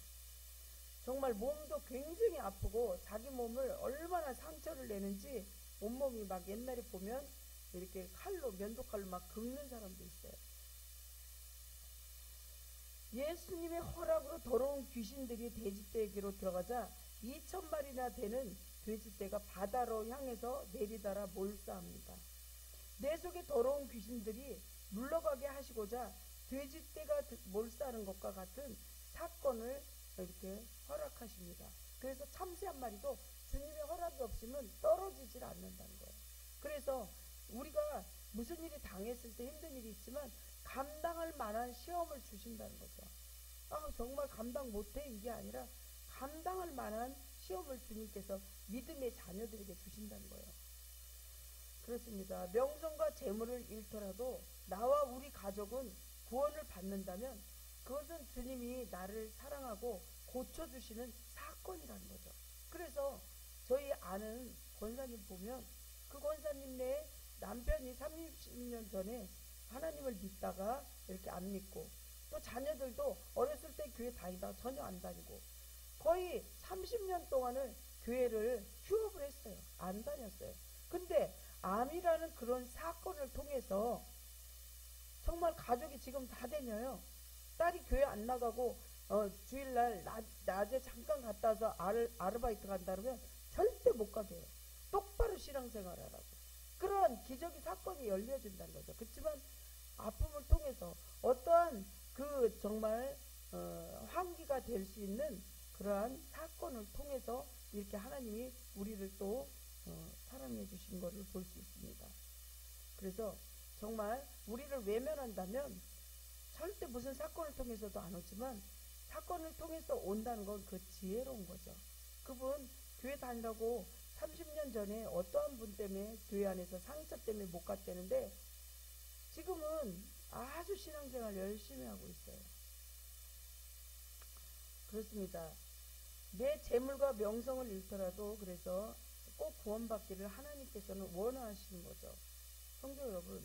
정말 몸도 굉장히 아프고 자기 몸을 얼마나 상처를 내는지 온몸이 막 옛날에 보면 이렇게 칼로 면도칼로 막 긁는 사람도 있어요. 예수님의 허락으로 더러운 귀신들이 돼지떼에게로 들어가자 2,000마리나 되는 돼지떼가 바다로 향해서 내리달아 몰사합니다. 내 속에 더러운 귀신들이 물러가게 하시고자 돼지떼가 몰사하는 것과 같은 사건을 이렇게 허락하십니다. 그래서 참새 한 마리도 주님의 허락이 없으면 떨어지질 않는다는 거예요. 그래서 우리가 무슨 일이 당했을 때 힘든 일이 있지만 감당할 만한 시험을 주신다는 거죠. 정말 감당 못해 이게 아니라 감당할 만한 시험을 주님께서 믿음의 자녀들에게 주신다는 거예요. 그렇습니다. 명성과 재물을 잃더라도 나와 우리 가족은 구원을 받는다면 그것은 주님이 나를 사랑하고 고쳐주시는 사건이라는 거죠. 그래서 저희 아는 권사님 보면 그 권사님네 남편이 30년 전에 하나님을 믿다가 이렇게 안 믿고 또 자녀들도 어렸을 때 교회 다니다가 전혀 안 다니고 거의 30년 동안을 교회를 휴업을 했어요. 안 다녔어요. 근데 암이라는 그런 사건을 통해서 정말 가족이 지금 다 다녀요. 딸이 교회 안 나가고 주일날 낮에 잠깐 갔다 와서 아르바이트 간다 그러면 절대 못 가게 해요. 똑바로 신앙생활하라고. 그런 기적의 사건이 열려진다는 거죠. 그렇지만 아픔을 통해서 어떠한 그 정말 환기가 될 수 있는 그러한 사건을 통해서 이렇게 하나님이 우리를 또 사랑해 주신 것을 볼 수 있습니다. 그래서 정말 우리를 외면한다면 절대 무슨 사건을 통해서도 안 오지만 사건을 통해서 온다는 건 그 지혜로운 거죠. 그분 교회 다니라고 30년 전에 어떠한 분 때문에 교회 안에서 상처 때문에 못 갔다는데 지금은 아주 신앙생활 열심히 하고 있어요. 그렇습니다. 내 재물과 명성을 잃더라도 그래서 꼭 구원받기를 하나님께서는 원하시는 거죠. 성도 여러분,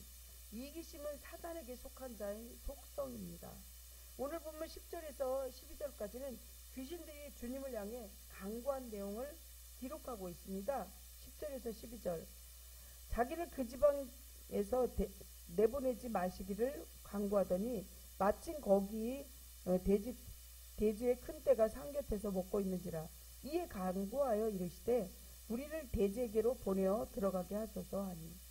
이기심은 사단에게 속한 자의 속성입니다. 오늘 본문 10절에서 12절까지는 귀신들이 주님을 향해 강구한 내용을 기록하고 있습니다. 10절에서 12절. 자기를 그 지방에서 내보내지 마시기를 강구하더니 마침 거기 대지의 큰 떼가 상곁에서 먹고 있는지라. 이에 강구하여 이르시되 우리를 대지에게로 보내어 들어가게 하소서 하니.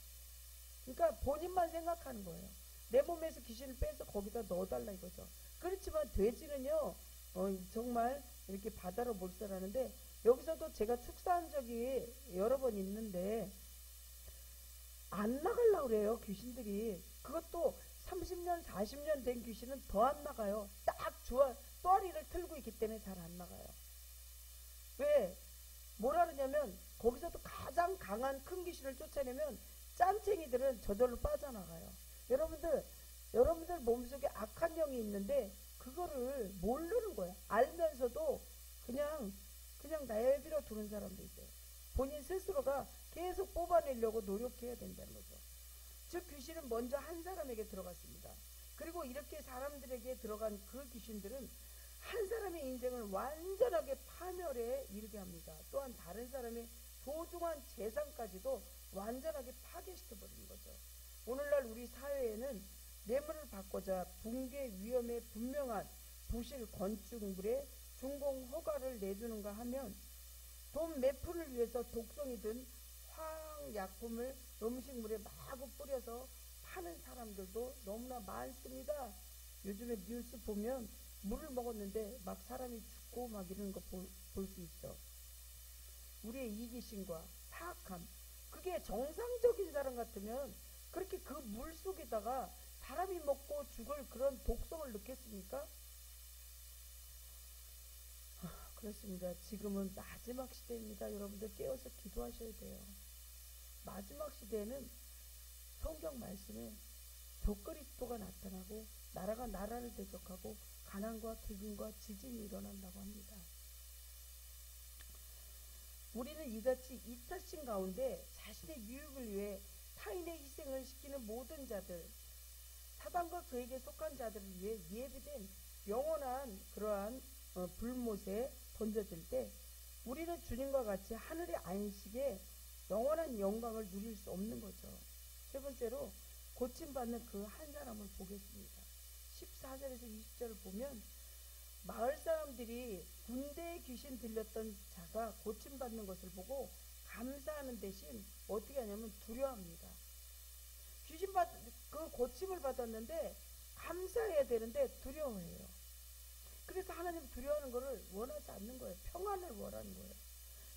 그러니까 본인만 생각하는 거예요. 내 몸에서 귀신을 빼서 거기다 넣어달라 이거죠. 그렇지만 돼지는요 정말 이렇게 바다로 몰살하는데, 여기서도 제가 축사한 적이 여러 번 있는데 안 나가려고 그래요. 귀신들이. 그것도 30년 40년 된 귀신은 더 안 나가요. 딱 또아리를 틀고 있기 때문에 잘 안 나가요. 왜? 뭐라 그러냐면 거기서도 가장 강한 큰 귀신을 쫓아내면 짠챙이들은 저절로 빠져나가요. 여러분들 몸속에 악한 영이 있는데 그거를 모르는 거야. 알면서도 그냥 내버려 두는 사람도 있어요. 본인 스스로가 계속 뽑아내려고 노력해야 된다는 거죠. 즉 귀신은 먼저 한 사람에게 들어갔습니다. 그리고 이렇게 사람들에게 들어간 그 귀신들은 한 사람의 인생을 완전하게 파멸에 이르게 합니다. 또한 다른 사람의 소중한 재산까지도 완전하게 파괴시켜버리는 거죠. 오늘날 우리 사회에는 뇌물을 받고자 붕괴 위험에 분명한 부실 건축물에 준공 허가를 내주는가 하면 돈 몇 푼을 위해서 독성이 든 화학약품을 음식물에 마구 뿌려서 파는 사람들도 너무나 많습니다. 요즘에 뉴스 보면 물을 먹었는데 막 사람이 죽고 막 이러는 거 볼 수 있어. 우리의 이기심과 사악함, 그게 정상적인 사람 같으면 그렇게 그 물 속에다가 사람이 먹고 죽을 그런 독성을 넣겠습니까? 그렇습니다. 지금은 마지막 시대입니다. 여러분들 깨어서 기도하셔야 돼요. 마지막 시대에는 성경 말씀에 적그리스도가 나타나고 나라가 나라를 대적하고 가난과 기근과 지진이 일어난다고 합니다. 우리는 이같이 이타심 가운데 자신의 유익을 위해 타인의 희생을 시키는 모든 자들, 사단과 그에게 속한 자들을 위해 예비된 영원한 그러한 불못에 던져질 때 우리는 주님과 같이 하늘의 안식에 영원한 영광을 누릴 수 없는 거죠. 세 번째로 고침받는 그 한 사람을 보겠습니다. 14절에서 20절을 보면 마을 사람들이 군대에 귀신 들렸던 자가 고침받는 것을 보고 감사하는 대신 어떻게 하냐면 두려워합니다. 그 고침을 받았는데 감사해야 되는데 두려워해요. 그래서 하나님 두려워하는 것을 원하지 않는 거예요. 평안을 원하는 거예요.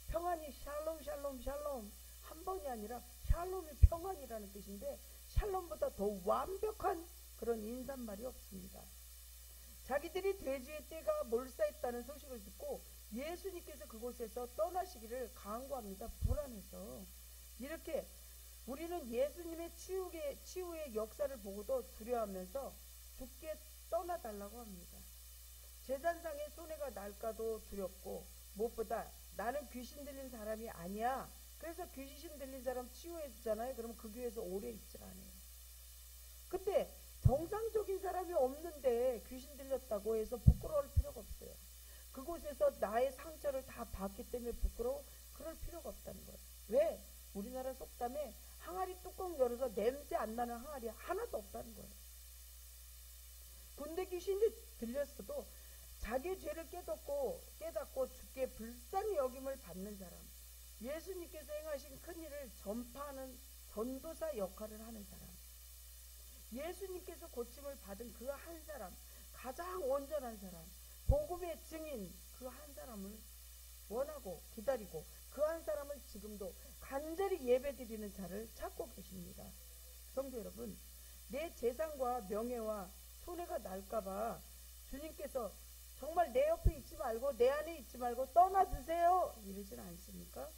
평안이 샬롬 샬롬 샬롬 한 번이 아니라 샬롬이 평안이라는 뜻인데 샬롬보다 더 완벽한 그런 인사말이 없습니다. 자기들이 돼지의 떼가 몰사했다는 소식을 듣고 예수님께서 그곳에서 떠나시기를 강구합니다. 불안해서. 이렇게 우리는 예수님의 치유의 역사를 보고도 두려워하면서 죽게 떠나달라고 합니다. 재산상의 손해가 날까도 두렵고 무엇보다 나는 귀신 들린 사람이 아니야. 그래서 귀신 들린 사람 치유해 주잖아요. 그러면 그 교회에서 오래 있질 않아요. 근데 정상적인 사람이 없는데 귀신 들렸다고 해서 부끄러울 필요가 없어요. 그곳에서 나의 상처를 다 봤기 때문에 그럴 필요가 없다는 거예요. 왜? 우리나라 속담에 항아리 뚜껑 열어서 냄새 안 나는 항아리 하나도 없다는 거예요. 군대 귀신이 들렸어도 자기 죄를 깨닫고 죽게 불쌍히 여김을 받는 사람, 예수님께서 행하신 큰일을 전파하는 전도사 역할을 하는 사람, 예수님께서 고침을 받은 그 한 사람, 가장 온전한 사람, 복음의 증인 그 한 사람을 원하고 기다리고 그 한 사람을 지금도 간절히 예배드리는 자를 찾고 계십니다. 성도 여러분, 내 재산과 명예와 손해가 날까봐 주님께서 정말 내 옆에 있지 말고 내 안에 있지 말고 떠나주세요 이러진 않습니까?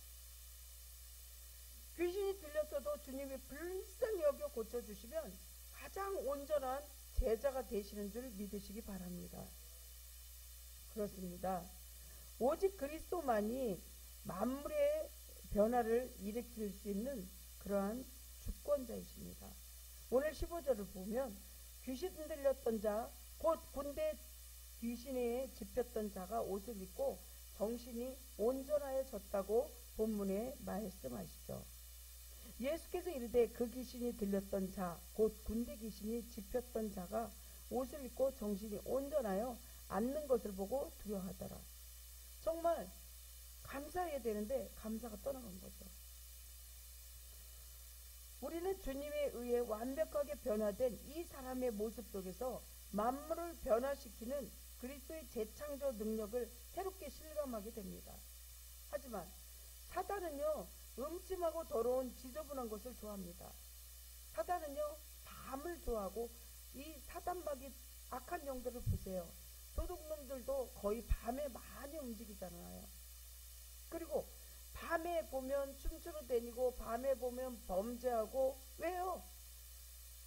귀신이 들렸어도 주님이 불쌍히 여겨 고쳐주시면 가장 온전한 제자가 되시는 줄 믿으시기 바랍니다. 그렇습니다. 오직 그리스도만이 만물의 변화를 일으킬 수 있는 그러한 주권자이십니다. 오늘 15절을 보면 귀신 들렸던 자, 곧 군대 귀신에 집혔던 자가 옷을 입고 정신이 온전하여졌다고 본문에 말씀하시죠. 예수께서 이르되 그 귀신이 들렸던 자, 곧 군대 귀신이 집혔던 자가 옷을 입고 정신이 온전하여 앉는 것을 보고 두려워하더라. 정말 감사해야 되는데 감사가 떠나간 거죠. 우리는 주님에 의해 완벽하게 변화된 이 사람의 모습 속에서 만물을 변화시키는 그리스도의 재창조 능력을 새롭게 실감하게 됩니다. 하지만 사단은요, 음침하고 더러운 지저분한 것을 좋아합니다. 사단은요, 밤을 좋아하고 이 사단박이 악한 영들을 보세요. 도둑놈들도 거의 밤에 많이 움직이잖아요. 그리고 밤에 보면 춤추러 다니고 밤에 보면 범죄하고 왜요?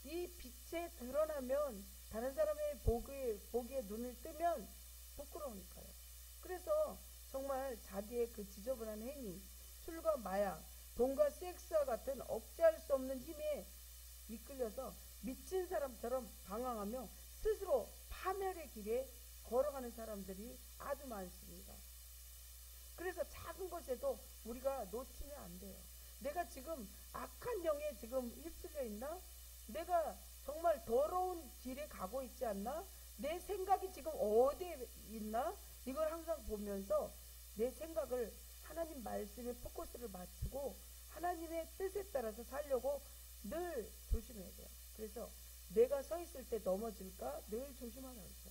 이 빛에 드러나면 다른 사람의 보기에 눈을 뜨면 부끄러우니까요. 그래서 정말 자기의 그 지저분한 행위, 술과 마약, 돈과 섹스와 같은 억제할 수 없는 힘에 이끌려서 미친 사람처럼 방황하며 스스로 파멸의 길에 걸어가는 사람들이 아주 많습니다. 그래서 작은 것에도 우리가 놓치면 안 돼요. 내가 지금 악한 영에 지금 휩쓸려 있나? 내가 정말 더러운 길에 가고 있지 않나? 내 생각이 지금 어디에 있나? 이걸 항상 보면서 내 생각을 하나님 말씀에 포커스를 맞추고 하나님의 뜻에 따라서 살려고 늘 조심해야 돼요. 그래서 내가 서 있을 때 넘어질까? 늘 조심하라고 했죠.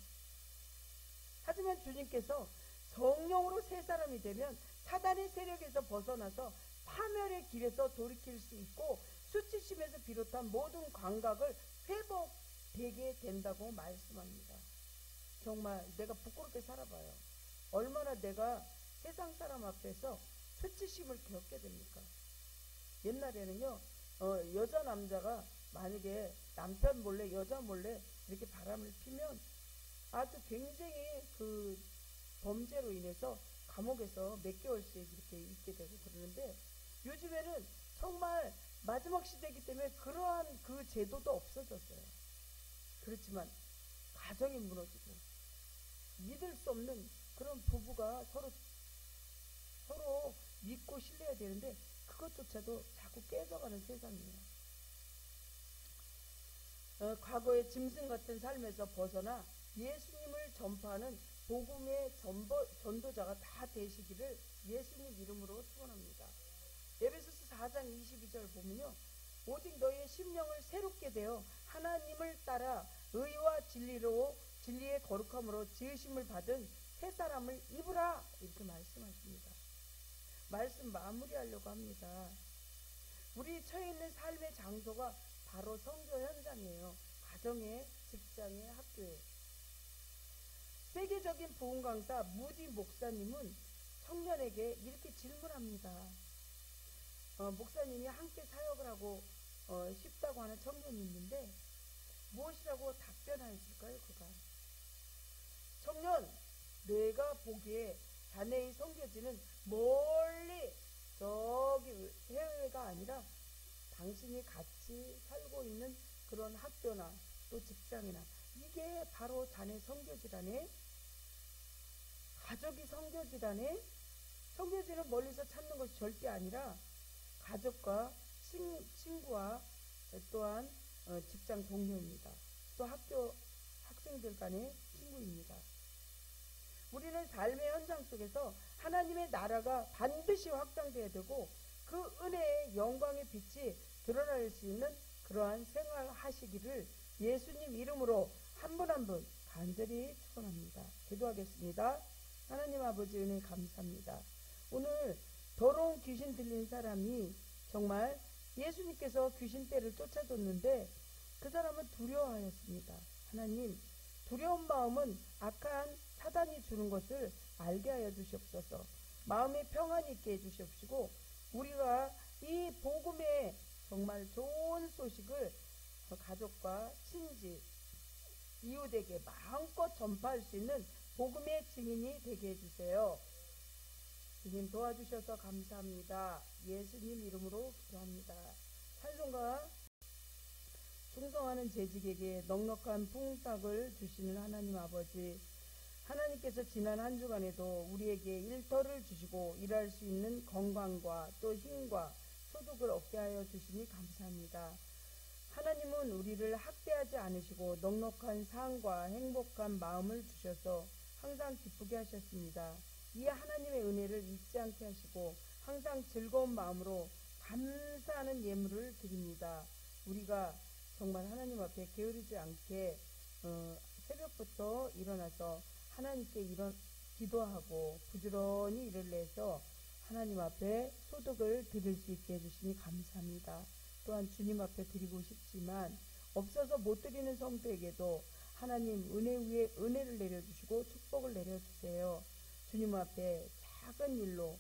하지만 주님께서 성령으로 새 사람이 되면 사단의 세력에서 벗어나서 파멸의 길에서 돌이킬 수 있고 수치심에서 비롯한 모든 감각을 회복되게 된다고 말씀합니다. 정말 내가 부끄럽게 살아봐요. 얼마나 내가 세상 사람 앞에서 수치심을 겪게 됩니까? 옛날에는요, 여자 남자가 만약에 남편 몰래 여자 몰래 이렇게 바람을 피면 아주 굉장히 그 범죄로 인해서 감옥에서 몇 개월씩 이렇게 있게 되고 그러는데 요즘에는 정말 마지막 시대이기 때문에 그러한 그 제도도 없어졌어요. 그렇지만 가정이 무너지고 믿을 수 없는 그런 부부가 서로 믿고 신뢰해야 되는데 그것조차도 자꾸 깨져가는 세상이에요. 과거의 짐승 같은 삶에서 벗어나 예수님을 전파하는 복음의 전도자가 다 되시기를 예수님 이름으로 축원합니다. 에베소서 4장 22절 보면요. 오직 너희의 심령을 새롭게 되어 하나님을 따라 의와 진리의 거룩함으로 지으심을 받은 새 사람을 입으라 이렇게 말씀하십니다. 말씀 마무리하려고 합니다. 우리 처해 있는 삶의 장소가 바로 선교 현장이에요. 가정에, 직장에, 학교에. 세계적인 부흥 강사 무디 목사님은 청년에게 이렇게 질문합니다. 목사님이 함께 사역을 하고 싶다고 하는 청년이 있는데 무엇이라고 답변하였을까요? 그가 청년, 내가 보기에 자네의 선교지는 멀리 저기 해외가 아니라 당신이 같이 살고 있는 그런 학교나 또 직장이나 이게 바로 자네 선교지라네. 가족이 선교지라네. 선교지는 멀리서 찾는 것이 절대 아니라 가족과 친구와 또한 직장 동료입니다. 또 학교 학생들 간의 친구입니다. 우리는 삶의 현장 속에서 하나님의 나라가 반드시 확장되어야 되고 그 은혜의 영광의 빛이 드러날 수 있는 그러한 생활하시기를 예수님 이름으로 한 분 한 분 간절히 축원합니다. 기도하겠습니다. 하나님 아버지 은혜 감사합니다. 오늘 더러운 귀신 들린 사람이 정말 예수님께서 귀신떼를 쫓아줬는데 그 사람은 두려워하였습니다. 하나님, 두려운 마음은 악한 사단이 주는 것을 알게 하여 주시옵소서. 마음에 평안이 있게 해주시옵시고 우리가 이 복음의 정말 좋은 소식을 가족과 친지, 이웃에게 마음껏 전파할 수 있는 복음의 증인이 되게 해주세요. 주님 도와주셔서 감사합니다. 예수님 이름으로 기도합니다. 찬송가 충성하는 재직에게 넉넉한 풍삭을 주시는 하나님 아버지, 하나님께서 지난 한 주간에도 우리에게 일터를 주시고 일할 수 있는 건강과 또 힘과 소득을 얻게 하여 주시니 감사합니다. 하나님은 우리를 학대하지 않으시고 넉넉한 상과 행복한 마음을 주셔서 항상 기쁘게 하셨습니다. 이 하나님의 은혜를 잊지 않게 하시고 항상 즐거운 마음으로 감사하는 예물을 드립니다. 우리가 정말 하나님 앞에 게으르지 않게 새벽부터 일어나서 하나님께 기도하고 부지런히 일을 내서 하나님 앞에 소득을 드릴 수 있게 해주시니 감사합니다. 또한 주님 앞에 드리고 싶지만 없어서 못 드리는 성도에게도 하나님 은혜 위에 은혜를 내려주시고 축복을 내려주세요. 주님 앞에 작은 일로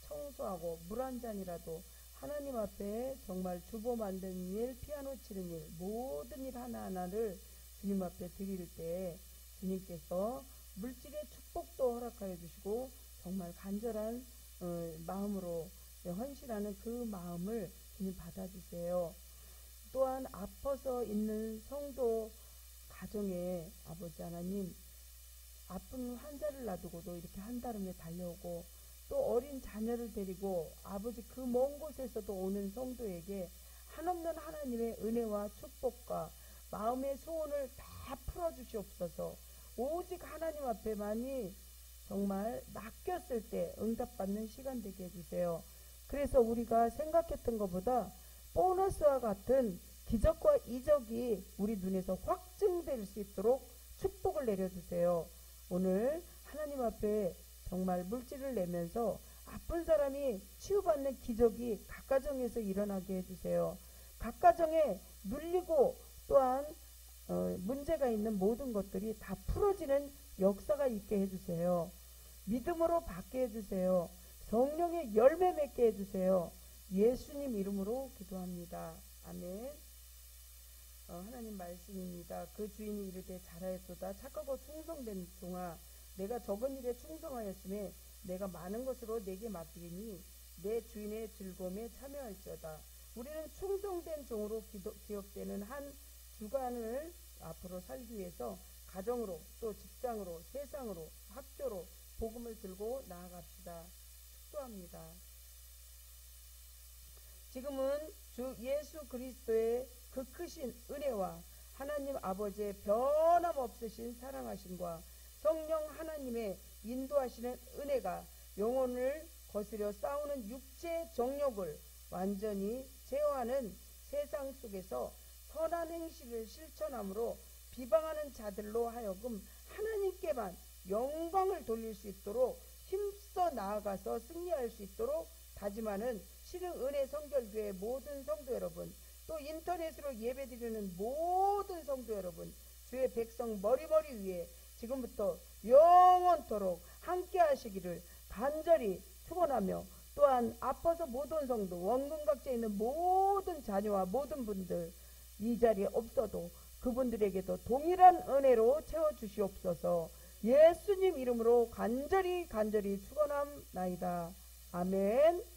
청소하고 물 한 잔이라도 하나님 앞에 정말 주보 만드는 일, 피아노 치는 일, 모든 일 하나하나를 주님 앞에 드릴 때 주님께서 물질의 축복도 허락하여 주시고 정말 간절한 마음으로 헌신하는 그 마음을 주님 받아주세요. 또한 아파서 있는 성도 가정에 아버지 하나님, 아픈 환자를 놔두고도 이렇게 한달음에 달려오고 또 어린 자녀를 데리고 아버지 그 먼 곳에서도 오는 성도에게 한없는 하나님의 은혜와 축복과 마음의 소원을 다 풀어주시옵소서. 오직 하나님 앞에만이 정말 맡겼을 때 응답받는 시간 되게 해주세요. 그래서 우리가 생각했던 것보다 보너스와 같은 기적과 이적이 우리 눈에서 확증될 수 있도록 축복을 내려주세요. 오늘 하나님 앞에 정말 물질을 내면서 아픈 사람이 치유받는 기적이 각 가정에서 일어나게 해주세요. 각 가정에 눌리고 또한 문제가 있는 모든 것들이 다 풀어지는 역사가 있게 해주세요. 믿음으로 받게 해주세요. 성령의 열매 맺게 해주세요. 예수님 이름으로 기도합니다. 아멘. 하나님 말씀입니다. 그 주인이 이르되 잘하였도다. 착하고 충성된 종아, 내가 적은 일에 충성하였음에 내가 많은 것으로 내게 맡기니 내 주인의 즐거움에 참여할지어다. 우리는 충성된 종으로 기억되는 한 주간을 앞으로 살기 위해서 가정으로 또 직장으로 세상으로 학교로 복음을 들고 나아갑시다. 축도합니다. 지금은 주 예수 그리스도의 그 크신 은혜와 하나님 아버지의 변함없으신 사랑하심과 성령 하나님의 인도하시는 은혜가 영혼을 거스려 싸우는 육체의 정욕을 완전히 제어하는 세상 속에서 선한 행실을 실천함으로 비방하는 자들로 하여금 하나님께만 영광을 돌릴 수 있도록 힘써 나아가서 승리할 수 있도록 다짐하는 신의 은혜 성결교회 모든 성도 여러분, 또 인터넷으로 예배드리는 모든 성도 여러분, 주의 백성 머리머리 위에 지금부터 영원토록 함께 하시기를 간절히 축원하며, 또한 아파서 못 온 성도, 원근각지에 있는 모든 자녀와 모든 분들, 이 자리에 없어도 그분들에게도 동일한 은혜로 채워주시옵소서. 예수님 이름으로 간절히 축원함나이다. 아멘.